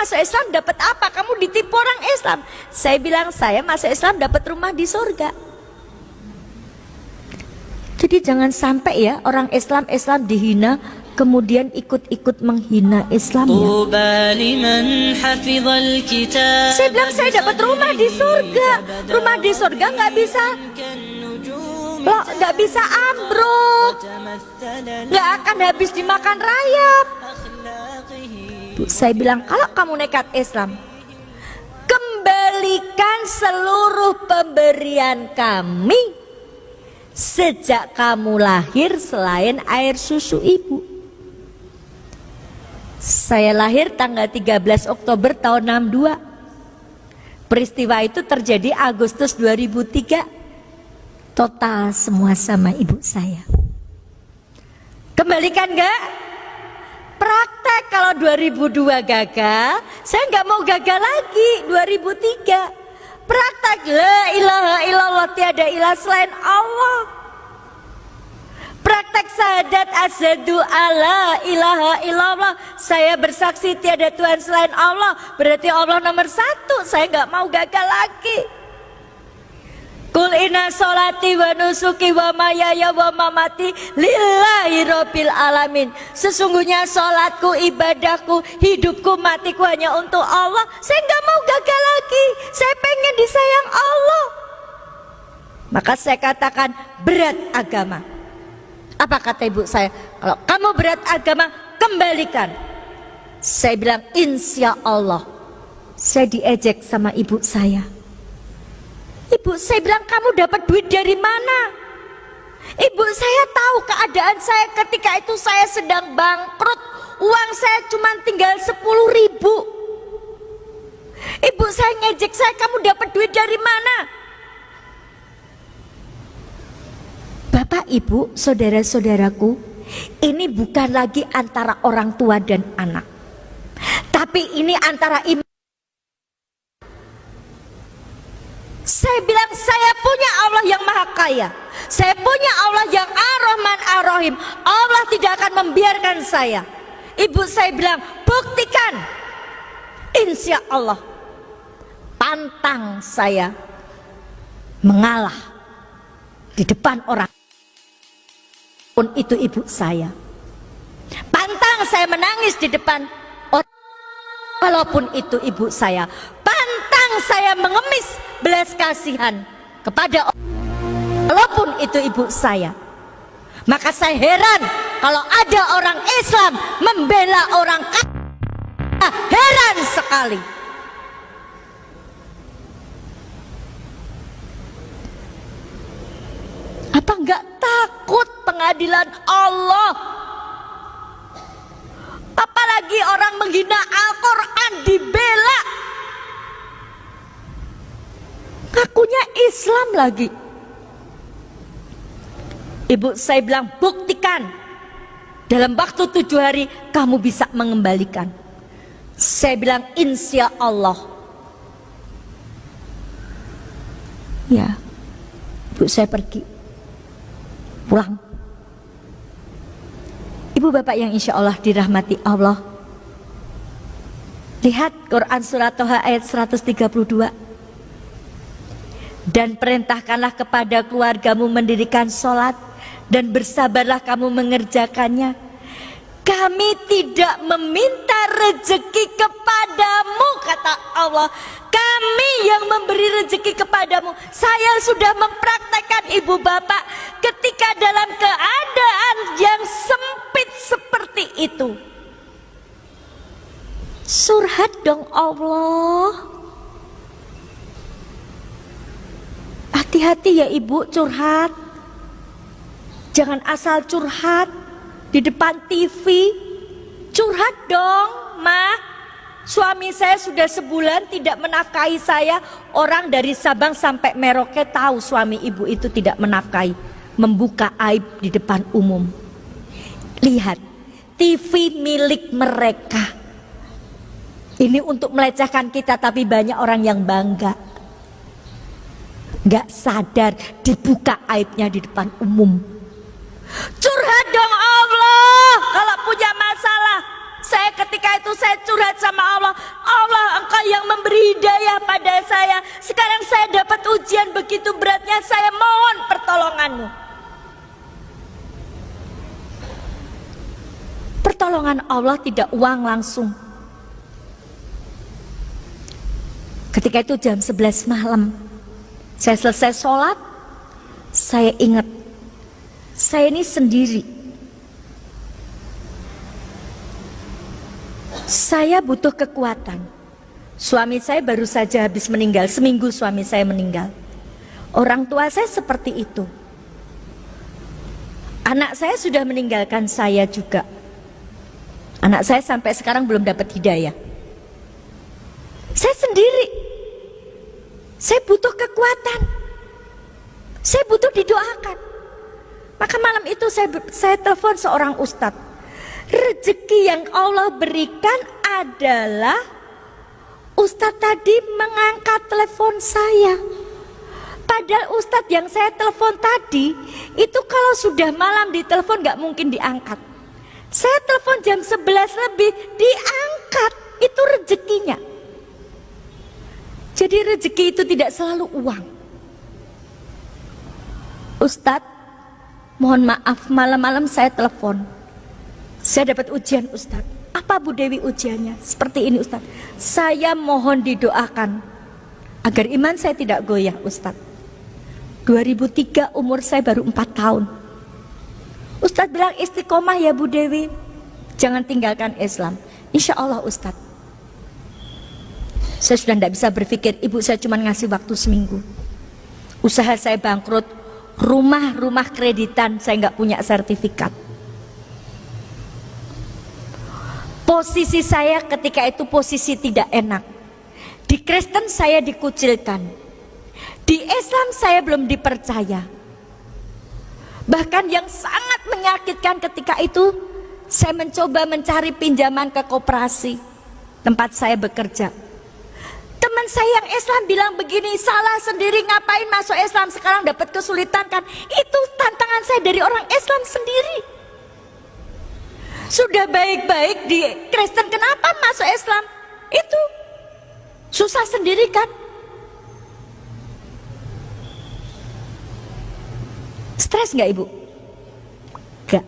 masuk Islam dapat apa? Kamu ditipu orang Islam. Saya bilang, saya masuk Islam dapat rumah di surga. Jadi jangan sampai ya orang Islam dihina, kemudian ikut-ikut menghina Islam ya. Saya bilang saya dapat rumah di surga. Rumah di surga nggak bisa ambruk, nggak akan habis dimakan rayap. Saya bilang, kalau kamu nekat Islam, kembalikan seluruh pemberian kami sejak kamu lahir selain air susu ibu. Saya lahir tanggal 13 Oktober tahun 62. Peristiwa itu terjadi Agustus 2003. Total semua sama ibu saya. Kembalikan gak? Praktek. Kalau 2002 gagal, saya nggak mau gagal lagi. 2003 praktek, la ilaha illallah, tiada ilah selain Allah. Praktek syahadat asyhadu alla ilaha illallah, saya bersaksi tiada Tuhan selain Allah, berarti Allah nomor satu. Saya nggak mau gagal lagi. Kul inna sholati wa nusuki wa mayaya wa mamati lillahi rabbil alamin. Sesungguhnya sholatku, ibadahku, hidupku, matiku hanya untuk Allah. Saya nggak mau gagal lagi. Saya pengen disayang Allah. Maka saya katakan berat agama. Apa kata ibu saya? Kalau kamu berat agama, kembalikan. Saya bilang insya Allah. Saya diejek sama ibu saya. Ibu saya bilang, kamu dapat duit dari mana? Ibu saya tahu keadaan saya ketika itu, saya sedang bangkrut. Uang saya cuma tinggal 10.000. Ibu saya ngejek saya, kamu dapat duit dari mana? Bapak, ibu, saudara-saudaraku, ini bukan lagi antara orang tua dan anak, tapi ini antara iman. Saya bilang, saya punya Allah yang maha kaya, saya punya Allah yang ar-Rahman ar-Rahim. Allah tidak akan membiarkan saya. Ibu saya bilang, buktikan. Insya Allah. Pantang saya mengalah di depan orang pun itu ibu saya. Pantang saya menangis di depan orang walaupun itu ibu saya. Pantang saya mengemis belas kasihan kepada orang walaupun itu ibu saya. Maka saya heran kalau ada orang Islam membela orang kafir. Heran sekali. Apa enggak takut pengadilan Allah? Apalagi orang menghina Al-Quran dibela. Ngakunya Islam lagi. Ibu saya bilang, buktikan. Dalam waktu 7 hari kamu bisa mengembalikan. Saya bilang, insya Allah. Ya, ibu saya pergi. Pulang. Ibu bapak yang insya Allah dirahmati Allah, lihat Quran surat Toha ayat 132. Dan perintahkanlah kepada keluargamu mendirikan sholat, dan bersabarlah kamu mengerjakannya. Kami tidak meminta rezeki kepadamu, kata Allah. Kami yang memberi rezeki kepadamu. Saya sudah mempraktekkan ibu bapak ketika dalam keadaan yang sempit seperti itu. Surhat dong Allah. Hati-hati ya ibu curhat. Jangan asal curhat di depan TV. Curhat dong, Ma. Suami saya sudah sebulan tidak menafkahi saya. Orang dari Sabang sampai Merauke tahu suami ibu itu tidak menafkahi, membuka aib di depan umum. Lihat, TV milik mereka. Ini untuk melecehkan kita, tapi banyak orang yang bangga. Gak sadar dibuka aibnya di depan umum. Curhat dong Allah. Kalau punya masalah, saya ketika itu saya curhat sama Allah. yang memberi hidayah pada saya. Sekarang saya dapat ujian begitu beratnya, saya mohon pertolonganmu. Pertolongan Allah tidak uang langsung. Ketika itu jam 11 malam, saya selesai sholat, saya ingat, saya ini sendiri. Saya butuh kekuatan. Suami saya baru saja habis meninggal, seminggu suami saya meninggal. Orang tua saya seperti itu. Anak saya sudah meninggalkan saya juga. Anak saya sampai sekarang belum dapat hidayah. Saya sendiri. Saya butuh kekuatan. Saya butuh didoakan. Maka malam itu saya telepon seorang ustadz. Rezeki yang Allah berikan adalah ustadz tadi mengangkat telepon saya. Padahal ustadz yang saya telepon tadi itu kalau sudah malam ditelepon gak mungkin diangkat. Saya telepon jam 11 lebih diangkat. Itu rezekinya. Jadi rezeki itu tidak selalu uang. Ustadz, mohon maaf malam-malam saya telepon. Saya dapat ujian Ustadz. Apa Bu Dewi ujiannya? Seperti ini Ustadz. Saya mohon didoakan agar iman saya tidak goyah Ustadz. 2003 umur saya baru 4 tahun. Ustadz bilang istiqomah ya Bu Dewi. Jangan tinggalkan Islam. Insya Allah Ustadz. Saya sudah tidak bisa berpikir, ibu saya cuma ngasih waktu seminggu. Usaha saya bangkrut, rumah kreditan, saya nggak punya sertifikat. Posisi saya ketika itu posisi tidak enak. Di Kristen saya dikucilkan. Di Islam saya belum dipercaya. Bahkan yang sangat menyakitkan ketika itu, saya mencoba mencari pinjaman ke koperasi tempat saya bekerja. Teman saya yang Islam bilang begini, salah sendiri ngapain masuk Islam sekarang dapat kesulitan kan? Itu tantangan saya dari orang Islam sendiri. Sudah baik-baik di Kristen kenapa masuk Islam? Itu susah sendiri kan? Stres nggak ibu? Nggak.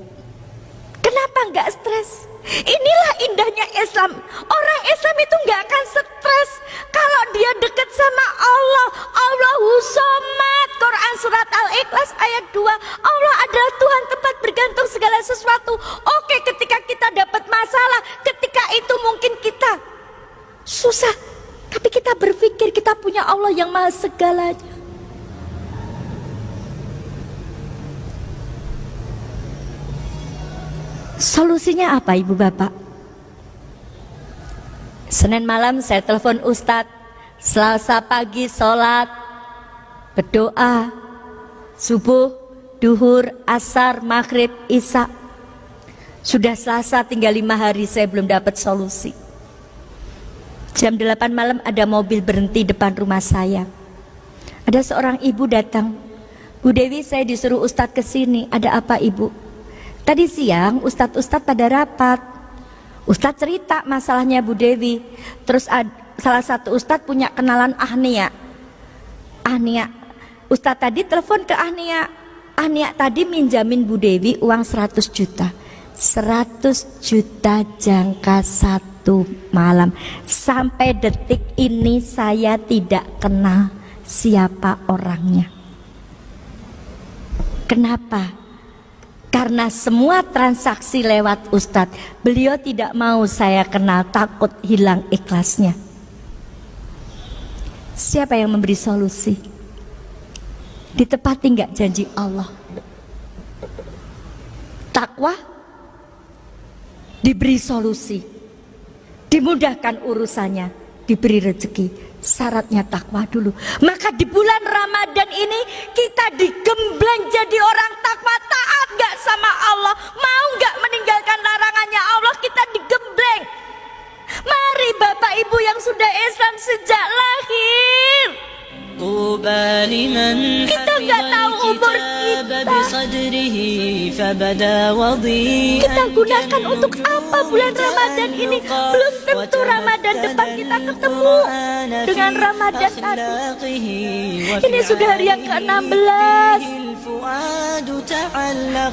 Kenapa nggak stres? Inilah indahnya Islam. Orang Islam itu nggak akan stres kalau dia dekat sama Allah. Allahu Somad. Quran surat Al-Ikhlas ayat 2. Allah adalah Tuhan tempat bergantung segala sesuatu. Oke, ketika kita dapat masalah, ketika itu mungkin kita susah, tapi kita berpikir kita punya Allah yang maha segalanya. Solusinya apa ibu bapak? Senin malam saya telepon ustadz, Selasa pagi sholat, berdoa, subuh, duhur, asar, maghrib, isya. Sudah Selasa tinggal 5 hari saya belum dapat solusi. Jam 8 malam ada mobil berhenti depan rumah saya. Ada seorang ibu datang. Bu Dewi, saya disuruh ustadz ke sini. Ada apa ibu? Tadi siang ustadz pada rapat. Ustadz cerita masalahnya Bu Dewi. Terus salah satu ustadz punya kenalan Ahnia. Ustadz tadi telepon ke Ahnia. Ahnia tadi minjamin Bu Dewi uang 100 juta. 100 juta jangka 1 malam. Sampai detik ini saya tidak kenal siapa orangnya. Kenapa? Karena semua transaksi lewat ustadz. Beliau tidak mau saya kenal, takut hilang ikhlasnya. Siapa yang memberi solusi? Ditepati nggak janji Allah? Takwa, diberi solusi, dimudahkan urusannya, diberi rezeki. Syaratnya takwa dulu. Maka di bulan Ramadan ini kita digembleng jadi orang takwa, taat gak sama Allah, mau gak meninggalkan larangannya Allah, kita digembleng. Mari Bapak Ibu yang sudah Islam sejak lahir, kita gak tahu umur kita gunakan untuk apa bulan Ramadan ini, belum tentu Ramadan depan kita ketemu dengan Ramadan tadi. Ini sudah hari yang ke-16.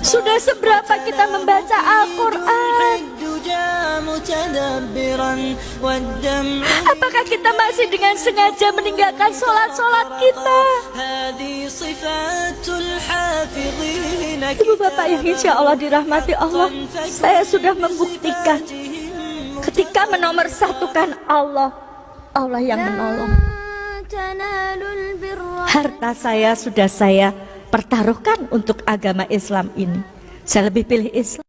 Sudah seberapa kita membaca Al-Quran? Apakah kita masih dengan sengaja meninggalkan sholat-sholat kita? Ibu bapak yang insya Allah dirahmati Allah, saya sudah membuktikan ketika menomorsatukan Allah, Allah yang menolong. Harta saya sudah saya pertaruhkan untuk agama Islam ini. Saya lebih pilih Islam.